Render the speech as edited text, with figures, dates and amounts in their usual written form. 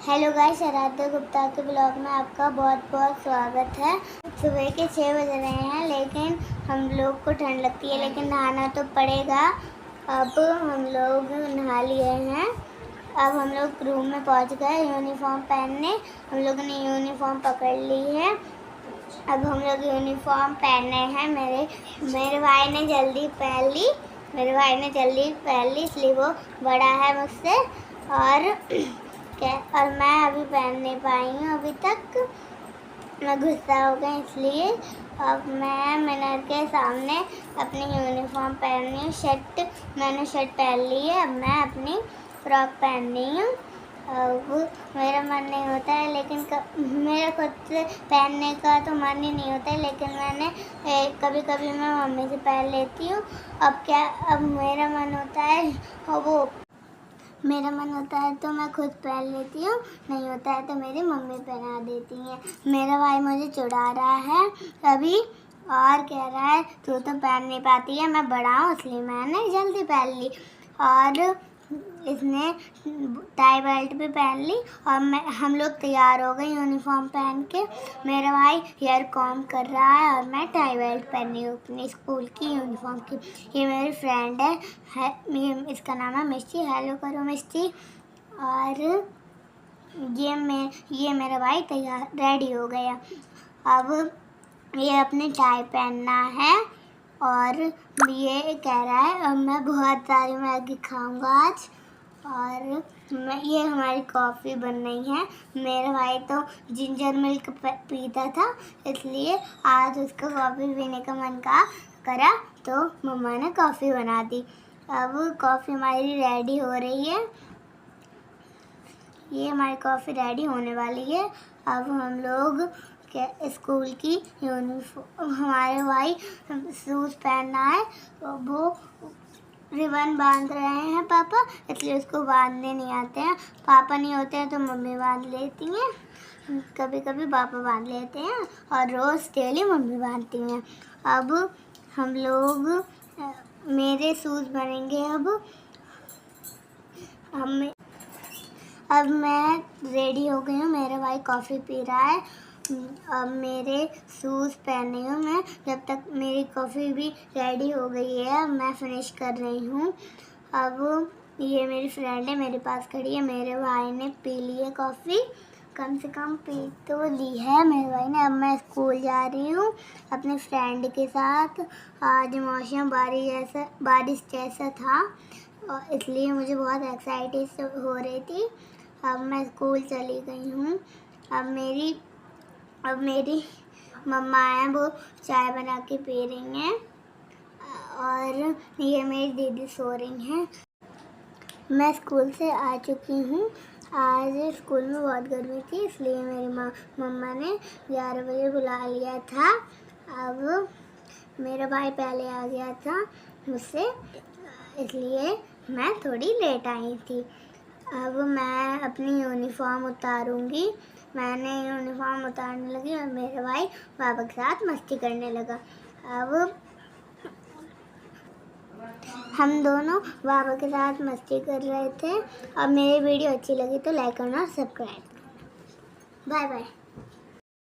Hello guys, Aaradhya Gupta के blog में आपका बहुत बहुत स्वागत है। सुबह के 6 बज रहे हैं, लेकिन हम लोग को ठंड लगती है, लेकिन नहाना तो पड़ेगा। अब हम लोग नहा लिए हैं। अब हम लोग रूम में पहुंच गए यूनिफॉर्म पहनने। हम लोगों ने यूनिफॉर्म पकड़ ली है। अब हम लोग यूनिफॉर्म पहने हैं। मेरे भाई ने जल्दी पहन ली, इसलिए वो बड़ा है मुझसे। और मैं अभी पहन नहीं पाई हूँ। अभी तक मैं गुस्सा हो गई, इसलिए अब मैं मिरर के सामने अपनी यूनिफॉर्म पहन रही हूँ। मैंने शर्ट पहन ली है। अब मैं अपनी फ्रॉक पहन रही हूँ। अब मेरा मन नहीं होता है, लेकिन मेरा खुद से पहनने का तो मन ही नहीं होता है, लेकिन मैंने कभी कभी मैं मम्मी से पहन लेती हूँ। अब मेरा मन होता है तो मैं खुद पहन लेती हूँ, नहीं होता है तो मेरी मम्मी पहना देती हैं। मेरा भाई मुझे चिढ़ा रहा है अभी और कह रहा है तू तो पहन नहीं पाती है, मैं बड़ा हूँ इसलिए मैंने जल्दी पहन ली। और इसने टाई बेल्ट भी पहन ली और हम लोग तैयार हो गए यूनिफॉर्म पहन के। मेरा भाई हेयर कॉम कर रहा है और मैं टाई बेल्ट पहनी हूँ अपनी स्कूल की यूनिफॉर्म की। ये मेरी फ्रेंड है, इसका नाम है मिष्टी। हेलो करो मिष्टी। और ये मेरा भाई तैयार रेडी हो गया। अब ये अपनी टाई पहनना है और ये कह रहा है अब मैं बहुत सारी मैगी खाऊंगा आज। और ये हमारी कॉफ़ी बन रही है। मेरा भाई तो जिंजर मिल्क पीता था, इसलिए आज उसको कॉफ़ी पीने का मन करा तो मम्मा ने कॉफ़ी बना दी। अब कॉफ़ी हमारी रेडी हो रही है। ये हमारी कॉफ़ी रेडी होने वाली है। अब हम लोग स्कूल की यूनिफॉर्म, हमारे भाई शूज़ पहनना है तो वो रिबन बांध रहे हैं पापा, इसलिए उसको बांधने नहीं आते हैं। पापा नहीं होते हैं तो मम्मी बांध लेती हैं, कभी कभी पापा बांध लेते हैं और रोज़ डेली मम्मी बांधती हैं। अब हम लोग मेरे शूज़ बनेंगे। अब मैं रेडी हो गई हूँ। मेरा भाई कॉफ़ी पी रहा है। अब मेरे शूज़ पहने हूँ मैं। जब तक मेरी कॉफ़ी भी रेडी हो गई है, मैं फिनिश कर रही हूँ। अब ये मेरी फ्रेंड है, मेरे पास खड़ी है। मेरे भाई ने पी ली है कॉफ़ी, कम से कम पी तो ली है मेरे भाई ने। अब मैं स्कूल जा रही हूँ अपने फ्रेंड के साथ। आज मौसम बारिश जैसा था, इसलिए मुझे बहुत एक्साइटेड हो रही थी। अब मैं स्कूल चली गई हूँ। अब मेरी मम्मा हैं, वो चाय बना के पी रही हैं और ये मेरी दीदी सो रही हैं। मैं स्कूल से आ चुकी हूँ। आज स्कूल में बहुत गर्मी थी, इसलिए मेरी मम्मा ने 11 बजे बुला लिया था। अब मेरा भाई पहले आ गया था मुझसे, इसलिए मैं थोड़ी लेट आई थी। अब मैं अपनी यूनिफॉर्म उतारूंगी। मैंने यूनिफॉर्म उतारने लगी और मेरा भाई पापा के साथ मस्ती करने लगा। अब हम दोनों पापा के साथ मस्ती कर रहे थे। अब मेरी वीडियो अच्छी लगी तो लाइक करना और सब्सक्राइब। Bye bye.